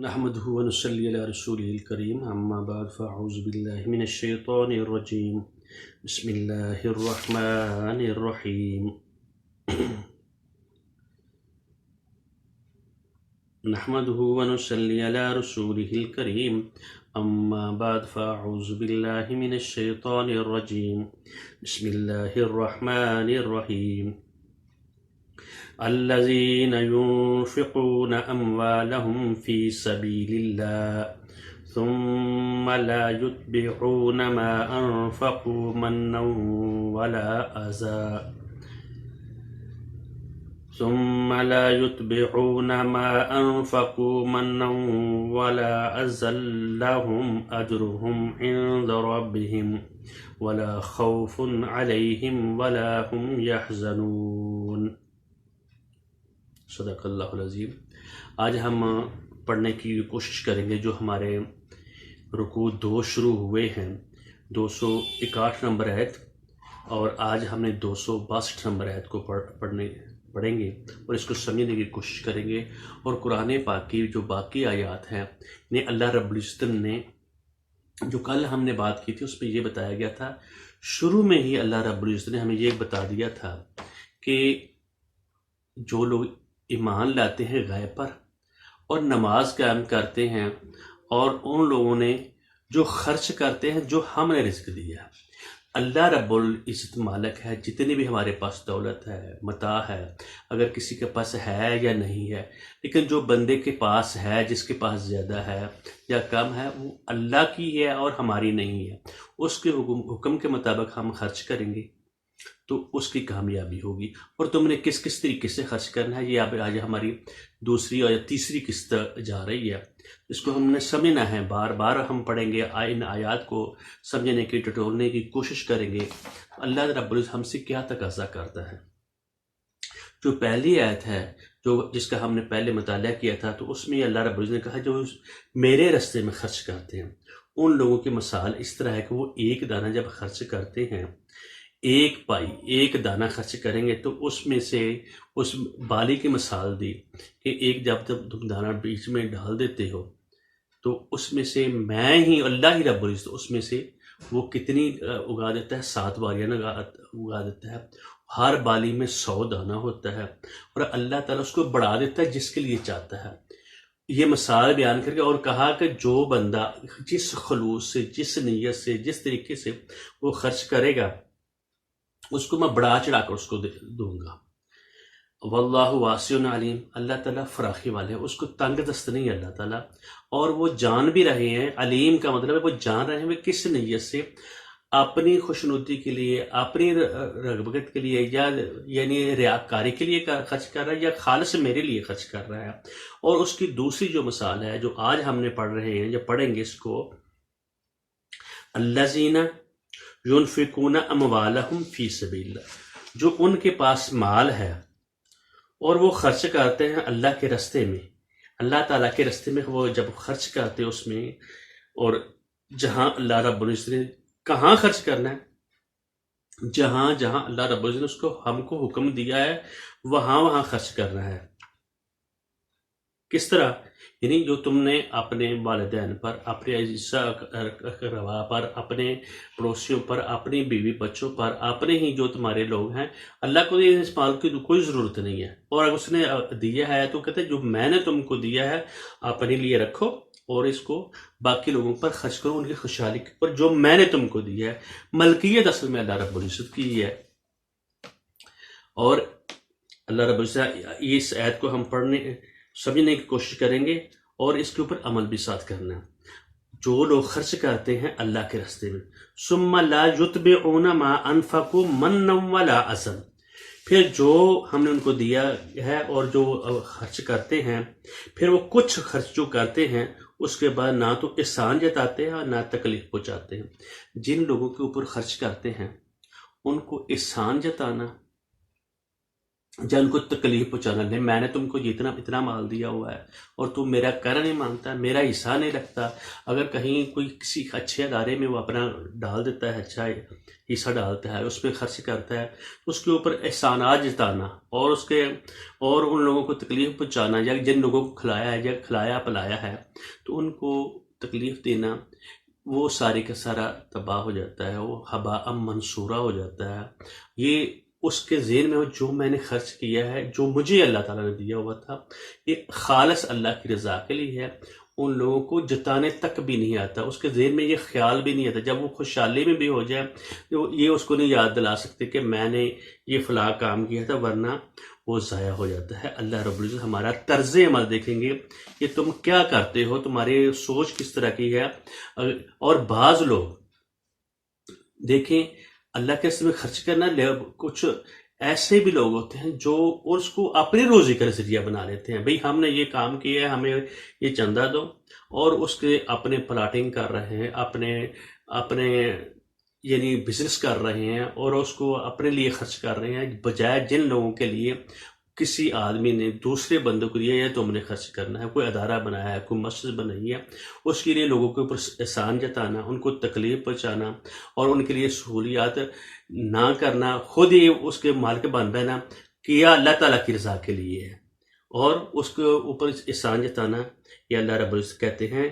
نحمده ونصلي على رسوله الكريم أما بعد فأعوذ بالله من الشيطان الرجيم بسم الله الرحمن الرحيم نحمده ونصلي على رسوله الكريم أما بعد فأعوذ بالله من الشيطان الرجيم بسم الله الرحمن الرحيم الذين ينفقون أموالهم في سبيل الله ثم لا يتبعون ما أنفقوا منا ولا أذى ثم لا يتبعون ما أنفقوا منا ولا أذى لهم أجرهم عند ربهم ولا خوف عليهم ولا هم يحزنون صدق اللہ العظیم۔ آج ہم پڑھنے کی کوشش کریں گے جو ہمارے رکوع 2 شروع ہوئے ہیں، 261 نمبر آیت، اور آج ہم نے 262 نمبر آیت کو پڑھیں گے اور اس کو سمجھنے کی کوشش کریں گے، اور قرآن پاک کی جو باقی آیات ہیں انہیں اللہ رب العزت نے، جو کل ہم نے بات کی تھی اس میں یہ بتایا گیا تھا، شروع میں ہی اللہ رب العزت نے ہمیں یہ بتا دیا تھا کہ جو لوگ ایمان لاتے ہیں غیب پر اور نماز قائم کرتے ہیں، اور ان لوگوں نے جو خرچ کرتے ہیں جو ہم نے رزق دیا، اللہ رب العزت مالک ہے جتنی بھی ہمارے پاس دولت ہے، متاع ہے، اگر کسی کے پاس ہے یا نہیں ہے، لیکن جو بندے کے پاس ہے، جس کے پاس زیادہ ہے یا کم ہے، وہ اللہ کی ہے اور ہماری نہیں ہے۔ اس کے حکم کے مطابق ہم خرچ کریں گے تو اس کی کامیابی ہوگی۔ اور تم نے کس کس طریقے سے خرچ کرنا ہے، یہ آج ہماری دوسری اور تیسری قسط جا رہی ہے، اس کو ہم نے سمجھنا ہے۔ بار بار ہم پڑھیں گے، ان آیات کو سمجھنے کی، ٹٹولنے کی کوشش کریں گے اللہ رب العزت ہم سے کیا تقاضا کرتا ہے۔ جو پہلی آیت ہے جس کا ہم نے پہلے مطالعہ کیا تھا، تو اس میں اللہ رب العزت نے کہا جو میرے راستے میں خرچ کرتے ہیں ان لوگوں کی مثال اس طرح ہے کہ وہ ایک دانہ جب خرچ کرتے ہیں، ایک پائی، ایک دانہ خرچ کریں گے تو اس میں سے اس بالی کی مثال دی کہ ایک جب تم دانہ بیچ میں ڈال دیتے ہو تو اس میں سے میں ہی اللہ ہی رب العزت اس میں سے وہ کتنی اگا دیتا ہے، 7 بالیاں اگا دیتا ہے، ہر بالی میں 100 دانہ ہوتا ہے، اور اللہ تعالیٰ اس کو بڑھا دیتا ہے جس کے لیے چاہتا ہے۔ یہ مثال بیان کر کے اور کہا کہ جو بندہ جس خلوص سے، جس نیت سے، جس طریقے سے وہ خرچ کرے گا اس کو میں بڑھا چڑھا کر اس کو دوں گا۔ واللہ واسع علیم، اللہ تعالیٰ فراخی والے ہیں، اس کو تنگ دست نہیں ہے اللہ تعالیٰ، اور وہ جان بھی رہے ہیں۔ علیم کا مطلب ہے وہ جان رہے ہیں وہ کس نیت سے، اپنی خوشنودی کے لیے، اپنی رغبت کے لیے، یا یعنی ریاکاری کے لیے خرچ کر رہا ہے، یا خالص میرے لیے خرچ کر رہا ہے۔ اور اس کی دوسری جو مثال ہے جو آج ہم نے پڑھ رہے ہیں یا پڑھیں گے اس کو، الذین ينفقون اموالهم فی سبیل اللہ، جو ان کے پاس مال ہے اور وہ خرچ کرتے ہیں اللہ کے راستے میں، اللہ تعالیٰ کے راستے میں وہ جب خرچ کرتے ہیں اس میں، اور جہاں اللہ رب العزت نے کہاں خرچ کرنا ہے، جہاں جہاں اللہ رب العزت نے اس کو ہم کو حکم دیا ہے وہاں خرچ کرنا ہے۔ کس طرح؟ یعنی جو تم نے اپنے والدین پر، اپنے اقربا پر، اپنے پڑوسیوں پر، اپنی بیوی بچوں پر، اپنے ہی جو تمہارے لوگ ہیں، اللہ کو اس مال کی کوئی ضرورت نہیں ہے، اور اگر اس نے دیا ہے تو کہتے ہیں جو میں نے تم کو دیا ہے اپنے لیے رکھو اور اس کو باقی لوگوں پر خرچ کرو، ان کی خوشحالی پر، جو میں نے تم کو دیا ہے۔ ملکیت اصل میں اللہ رب العزت کی ہے، اور اللہ رب العزت اس آیت کو ہم سمجھنے کی کوشش کریں گے اور اس کے اوپر عمل بھی ساتھ کرنا ہے۔ جو لوگ خرچ کرتے ہیں اللہ کے راستے میں، ثم لا یتبعون ما انفقوا منا ولا اذى، پھر جو ہم نے ان کو دیا ہے اور جو خرچ کرتے ہیں، پھر وہ کچھ خرچ جو کرتے ہیں اس کے بعد نہ تو احسان جتاتے ہیں اور نہ تکلیف پہنچاتے ہیں۔ جن لوگوں کے اوپر خرچ کرتے ہیں ان کو احسان جتانا یا ان کو تکلیف پہنچانا، نہیں میں نے تم کو اتنا مال دیا ہوا ہے اور تم میرا کر نہیں مانتا، میرا حصہ نہیں رکھتا۔ اگر کہیں کوئی کسی اچھے ادارے میں وہ اپنا ڈال دیتا ہے، اچھا حصہ ڈالتا ہے، اس پہ خرچ کرتا ہے، اس کے اوپر احسانات جتانا اور ان لوگوں کو تکلیف پہنچانا، یا جن لوگوں کو کھلایا ہے یا کھلایا پلایا ہے تو ان کو تکلیف دینا، وہ ساری کا سارا تباہ ہو جاتا ہے، وہ ہباء منصورہ ہو جاتا ہے۔ یہ اس کے ذہن میں جو میں نے خرچ کیا ہے، جو مجھے اللہ تعالیٰ نے دیا ہوا تھا، یہ خالص اللہ کی رضا کے لیے ہے، ان لوگوں کو جتانے تک بھی نہیں آتا، اس کے ذہن میں یہ خیال بھی نہیں آتا۔ جب وہ خوشحالی میں بھی ہو جائے تو یہ اس کو نہیں یاد دلا سکتے کہ میں نے یہ فلاں کام کیا تھا، ورنہ وہ ضائع ہو جاتا ہے۔ اللہ رب العزت ہمارا طرز عمل دیکھیں گے کہ تم کیا کرتے ہو، تمہاری سوچ کس طرح کی ہے۔ اور بعض لوگ دیکھیں اللہ کے راستے میں خرچ کرنا، کچھ ایسے بھی لوگ ہوتے ہیں جو اس کو اپنی روزی کا ذریعہ بنا لیتے ہیں، بھئی ہم نے یہ کام کیا ہے، ہمیں یہ چندہ دو، اور اس کے اپنے پلاٹنگ کر رہے ہیں، اپنے یعنی بزنس کر رہے ہیں، اور اس کو اپنے لیے خرچ کر رہے ہیں، بجائے جن لوگوں کے لیے کسی آدمی نے دوسرے بندوں کو دیا ہے تم نے خرچ کرنا ہے، کوئی ادارہ بنایا ہے، کوئی مسجد بنائی ہے، اس کے لیے لوگوں کے اوپر احسان جتانا، ان کو تکلیف پہنچانا اور ان کے لیے سہولیات نہ کرنا، خود ہی اس کے مالک بن رہنا، کیا اللہ تعالیٰ کی رضا کے لیے ہے، اور اس کے اوپر احسان جتانا، یہ اللہ رب العزت کہتے ہیں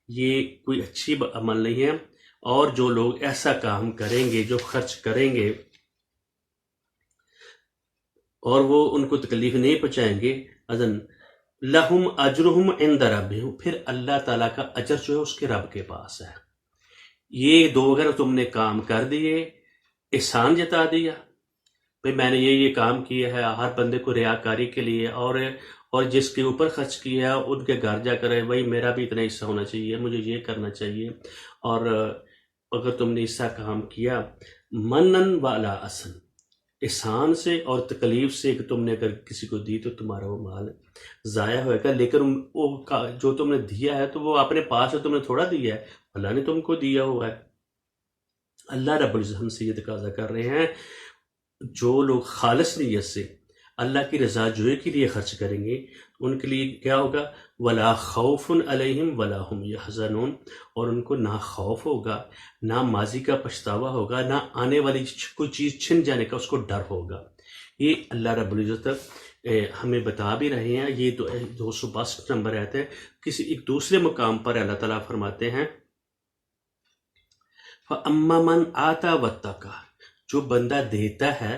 یہ کوئی اچھی عمل نہیں ہے۔ اور جو لوگ ایسا کام کریں گے، جو خرچ کریں گے اور وہ ان کو تکلیف نہیں پہنچائیں گے، اذن لہم اجرہم عند ربہم، پھر اللہ تعالیٰ کا اجر جو ہے اس کے رب کے پاس ہے۔ یہ دو اگر تم نے کام کر دیے، احسان جتا دیا، بھئی میں نے یہ کام کیا ہے، ہر بندے کو ریاکاری کے لیے، اور جس کے اوپر خرچ کیا ہے ان کے گھر جا کر بھئی میرا بھی اتنا حصہ ہونا چاہیے، مجھے یہ کرنا چاہیے، اور اگر تم نے ایسا کام کیا منن والا اصل احسان سے اور تکلیف سے کہ تم نے اگر کسی کو دی تو تمہارا وہ مال ضائع ہوئے گا، لیکن وہ جو تم نے دیا ہے تو وہ اپنے پاس سے تم نے تھوڑا دیا ہے، اللہ نے تم کو دیا ہوا ہے۔ اللہ رب العزت ہم سے یہ تقاضا کر رہے ہیں، جو لوگ خالص نیت سے اللہ کی رضا جوئی کے لیے خرچ کریں گے ان کے لیے کیا ہوگا، ولا خوف علیہم ولا هم یحزنون، اور ان کو نہ خوف ہوگا، نہ ماضی کا پچھتاوا ہوگا، نہ آنے والی کوئی چیز چھن جانے کا اس کو ڈر ہوگا۔ یہ اللہ رب العزت ہمیں بتا بھی رہے ہیں۔ یہ 262 نمبر آیت ہے۔ کسی ایک دوسرے مقام پر اللہ تعالیٰ فرماتے ہیں فَأَمَّا مَنْ آتَى وَاتَّقَى، جو بندہ دیتا ہے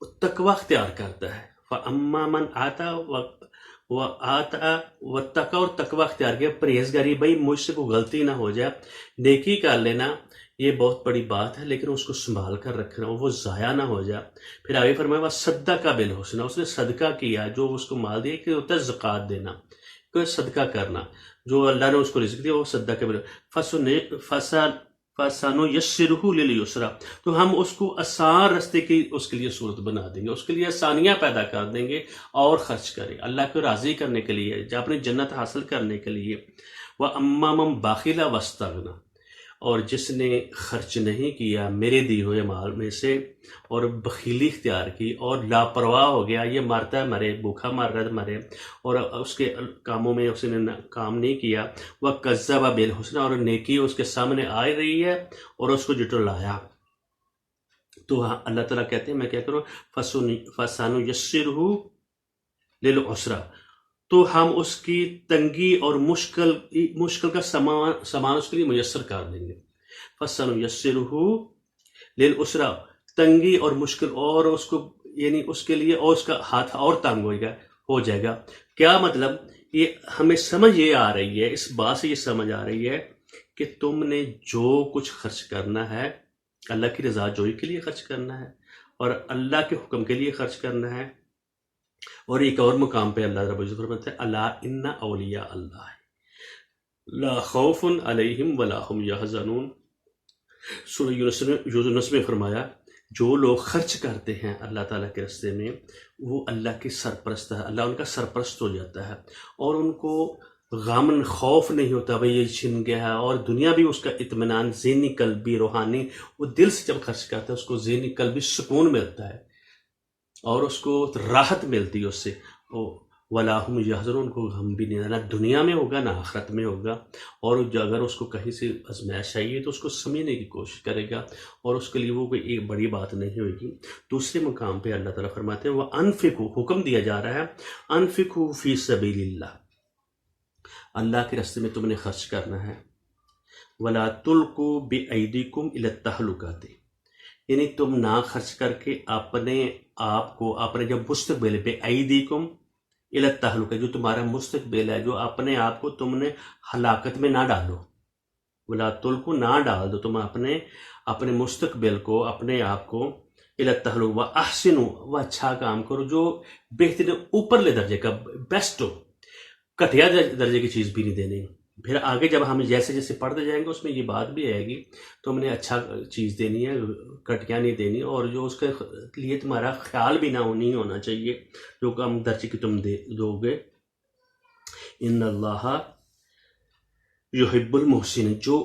وہ تقوی اختیار کرتا ہے، فَأَمَّا مَنْ آتَى وَاتَّقَى، اور تقوی اختیار کیا، پرہیزگاری، بھئی مجھ سے کوئی غلطی نہ ہو جائے، نیکی کر لینا یہ بہت بڑی بات ہے، لیکن اس کو سنبھال کر رکھنا، وہ ضائع نہ ہو جائے۔ پھر آگے فرمایا وَصَدَّقَ بِالْحُسْنَى، اس نے صدقہ کیا، جو اس کو مال دیا کہ ہوتا ہے زکوٰۃ دینا، کہ صدقہ کرنا، جو اللہ نے اس کو رزق دیا وہ صدقہ فَسَنُيَسِّرُهُ لِلْيُسْرَىٰ، تو ہم اس کو آسان رستے کی اس کے لیے صورت بنا دیں گے، اس کے لیے آسانیاں پیدا کر دیں گے، اور خرچ کرے اللہ کو راضی کرنے کے لیے، جو اپنی جنت حاصل کرنے کے لیے۔ وَأَمَّا مَن بَخِلَ وَاسْتَغْنَىٰ، اور جس نے خرچ نہیں کیا میرے دیے ہوئے مال میں سے اور بخیلی اختیار کی اور لاپرواہ ہو گیا، یہ مرتا ہے مرے، بھوکا مر رہا ہے مرے، اور اس کے کاموں میں اس نے کام نہیں کیا، وَكَذَّبَ بِالْحُسْنَىٰ، اور نیکی اس کے سامنے آ رہی ہے اور اس کو جھٹلایا، تو اللہ تعالیٰ کہتے ہیں میں کیا کروں، فَسَنُيَسِّرُهُ لِلْعُسْرَىٰ، تو ہم اس کی تنگی اور مشکل کا سامان اس کے لیے میسر کر دیں گے۔ فَسَنُيَسِّرُهُ لِلْعُسْرَىٰ، تنگی اور مشکل، اور اس کو یعنی اس کے لیے، اور اس کا ہاتھ اور تنگ ہو جائے گا۔ کیا مطلب، یہ ہمیں سمجھ یہ آ رہی ہے، اس بات سے یہ سمجھ آ رہی ہے کہ تم نے جو کچھ خرچ کرنا ہے اللہ کی رضا جوئی کے لیے خرچ کرنا ہے، اور اللہ کے حکم کے لیے خرچ کرنا ہے۔ اور ایک اور مقام پہ اللہ رب العزت فرماتے ہیں الا ان اولیاء اللہ لا خوف علیہم ولا هم یحزنون، سورہ یونس میں فرمایا جو لوگ خرچ کرتے ہیں اللہ تعالیٰ کے راستے میں وہ اللہ کے سرپرست ہے، اللہ ان کا سرپرست ہو جاتا ہے، اور ان کو غم خوف نہیں ہوتا بھئی یہ چھن گیا ہے، اور دنیا بھی اس کا اطمینان، ذہنی قلبی روحانی، وہ دل سے جب خرچ کرتا ہے اس کو ذہنی قلبی سکون ملتا ہے۔ اور اس کو راحت ملتی ہے اس سے، ولا هم یحزنون، کو غم بھی نہیں، نہ دنیا میں ہوگا نہ آخرت میں ہوگا۔ اور جو اگر اس کو کہیں سے آزمائش آئیے تو اس کو سمجھنے کی کوشش کرے گا، اور اس کے لیے وہ کوئی ایک بڑی بات نہیں ہوئے گی۔ دوسرے مقام پہ اللہ تعالیٰ فرماتے ہیں وَأَنفِقُوا، حکم دیا جا رہا ہے انفقوا فی سبیل اللہ، اللہ کے راستے میں تم نے خرچ کرنا ہے۔ وَلَا تُلْقُوا بِأَيْدِيكُمْ إِلَى التَّهْلُكَةِ، یعنی تم نہ خرچ کر کے اپنے آپ کو، اپنے جو مستقبل بے ایدیکم الی التہلکہ، جو تمہارا مستقبل ہے، جو اپنے آپ کو تم نے ہلاکت میں نہ ڈالو۔ ولا تلقوا، نہ ڈال دو تم اپنے مستقبل کو، اپنے آپ کو، الی التہلکہ واحسنوا، وہ اچھا کام کرو جو بہترین اوپرلے درجے کا بیسٹ ہو، گھٹیا درجے کی چیز بھی نہیں دینی۔ پھر آگے جب ہم جیسے جیسے پڑھتے جائیں گے اس میں یہ بات بھی آئے گی، تو ہم نے اچھا چیز دینی ہے، گھٹیا نہیں دینی، اور جو اس کے لیے تمہارا خیال بھی نہیں ہونا چاہیے جو کم درجے کی تم دو گے۔ ان اللہ یحب المحسنین، جو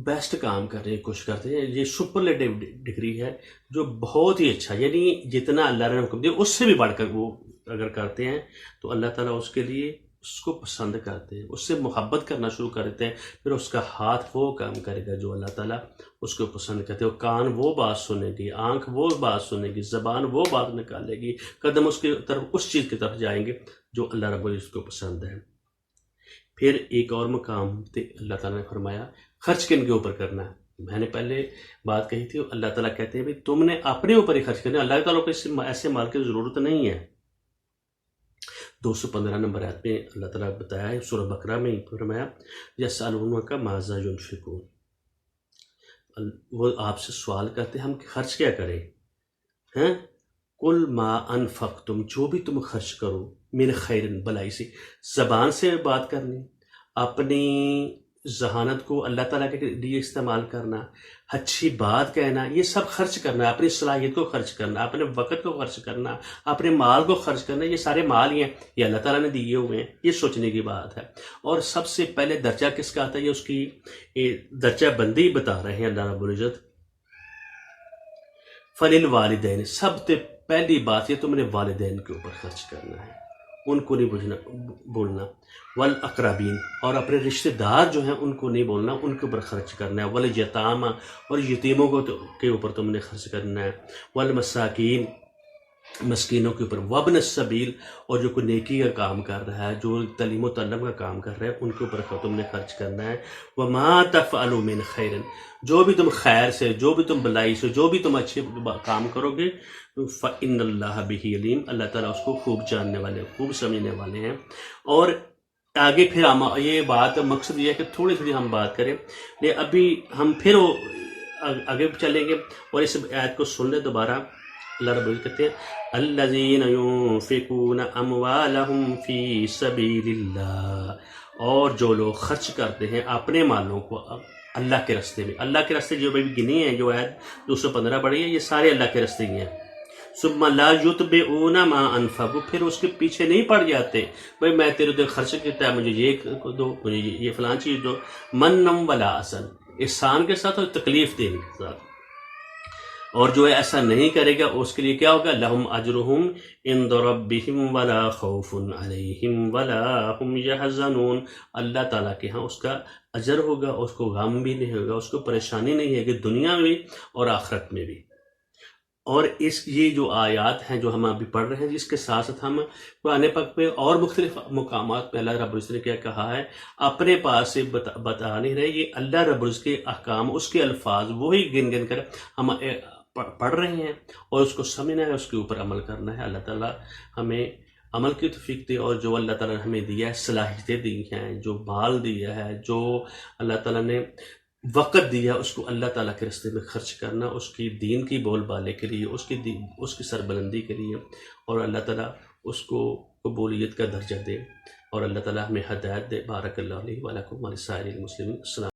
بیسٹ کام کر رہے ہیں، کچھ کرتے ہیں، یہ سپرلیٹو ڈگری ہے، جو بہت ہی اچھا، یعنی جتنا اللہ نے حکم دیا اس سے بھی بڑھ کر وہ اگر کرتے ہیں تو اللہ تعالیٰ اس کے لیے اس کو پسند کرتے ہیں، اس سے محبت کرنا شروع کر دیتے ہیں۔ پھر اس کا ہاتھ وہ کام کرے گا جو اللہ تعالیٰ اس کو پسند کرتے ہیں، کان وہ بات سنے گی، آنکھ وہ بات سنے گی، زبان وہ بات نکالے گی، قدم اس کی طرف، اس چیز کی طرف جائیں گے جو اللہ رب العزت کو پسند ہے۔ پھر ایک اور مقام پہ اللہ تعالیٰ نے فرمایا خرچ کن کے اوپر کرنا ہے۔ میں نے پہلے بات کہی تھی، اللہ تعالیٰ کہتے ہیں تم نے اپنے اوپر ہی خرچ کرنا ہے، اللہ تعالیٰ کو ایسے مال کی ضرورت نہیں ہے۔ 215 نمبر آیت میں اللہ تعالیٰ نے بتایا ہے، سورہ بقرہ میں فرمایا یسألونک ماذا ینفقون، وہ آپ سے سوال کرتے ہیں ہم خرچ کیا کریں، ہیں؟ قل ما انفقتم، جو بھی تم خرچ کرو، من خیر، بلائی سے، زبان سے بات کرنی، اپنی ذہانت کو اللہ تعالیٰ کے لیے استعمال کرنا، اچھی بات کہنا، یہ سب خرچ کرنا، اپنی صلاحیت کو خرچ کرنا، اپنے وقت کو خرچ کرنا، اپنے مال کو خرچ کرنا، یہ سارے مال ہی ہیں، یہ اللہ تعالیٰ نے دیے ہوئے ہیں، یہ سوچنے کی بات ہے۔ اور سب سے پہلے درجہ کس کا آتا ہے، یہ اس کی درجہ بندی بتا رہے ہیں اللہ رب العزت۔ فَلِلْوَالِدَيْنِ، سب سے پہلی بات یہ تم نے والدین کے اوپر خرچ کرنا ہے، ان کو نہیں بولنا، والاقربین، اور اپنے رشتہ دار جو ہیں ان کو نہیں بولنا، ان کے اوپر خرچ کرنا ہے، والیتامی، اور یتیموں کے اوپر تم نے خرچ کرنا ہے، والمساکین، مسکینوں کے اوپر، وابن السبیل، اور جو کوئی نیکی کا کام کر رہا ہے، جو تعلیم و تعلم کا کام کر رہا ہے، ان کے اوپر تم نے خرچ کرنا ہے۔ وما تفعلوا من خیر، جو بھی تم خیر سے، جو بھی تم بلائی سے، جو بھی تم اچھے کام کرو گے، فإن اللہ بہ علیم، اللہ تعالیٰ اس کو خوب جاننے والے، خوب سمجھنے والے ہیں۔ اور آگے پھر ہم یہ بات، مقصد یہ ہے کہ تھوڑی تھوڑی ہم بات کریں، لیکن ابھی ہم پھر آگے چلیں گے، اور اس آیت کو سن لیں دوبارہ۔ اللہ رب العزت کہتے ہیں الذین ينفقون اموالهم فی سبیل اللہ، اور جو لوگ خرچ کرتے ہیں اپنے مالوں کو اللہ کے راستے میں، اللہ کے راستے جو بھی گنی ہیں، جو آیت 215 پڑھی ہے، یہ سارے اللہ کے راستے ہی ہیں۔ ثم لا یتبعون ما انفقوا، پھر اس کے پیچھے نہیں پڑ جاتے، بھائی میں تیرے دل خرچ کیا ہے، مجھے یہ دو، مجھے یہ فلان چیز دو، منم ولا احسن، احسان کے ساتھ اور تکلیف دینے کے ساتھ۔ اور جو ایسا نہیں کرے گا اس کے لیے کیا ہوگا، لہم اجرہم عند ربہم ولا خوف علیہم ولا ہم یحزنون، اللہ تعالیٰ کے ہاں اس کا اجر ہوگا، اس کو غم بھی نہیں ہوگا، اس کو پریشانی نہیں ہے کہ دنیا میں بھی اور آخرت میں بھی۔ اور یہ جو آیات ہیں جو ہم ابھی پڑھ رہے ہیں، اس کے ساتھ ساتھ ہم قرآن پاک پہ اور مختلف مقامات پہ اللہ رب العزت نے کیا کہا ہے، اپنے پاس سے بتا نہیں رہے، یہ اللہ رب العزت کے احکام، اس کے الفاظ وہی گن گن کر ہم پڑھ رہے ہیں، اور اس کو سمجھنا ہے، اس کے اوپر عمل کرنا ہے۔ اللہ تعالیٰ ہمیں عمل کی توفیق دے، اور جو اللہ تعالیٰ نے ہمیں دیا ہے، صلاحیتیں دی ہیں، جو مال دیا ہے، جو اللہ تعالیٰ نے وقت دیا، اس کو اللہ تعالیٰ کے راستے میں خرچ کرنا، اس کی دین کی بول بالے کے لیے، اس کی سربلندی کے لیے، اور اللہ تعالیٰ اس کو قبولیت کا درجہ دے، اور اللہ تعالیٰ ہمیں ہدایت دے۔ بارک اللہ علیہ ولکم ولسائر المسلمین۔ السلام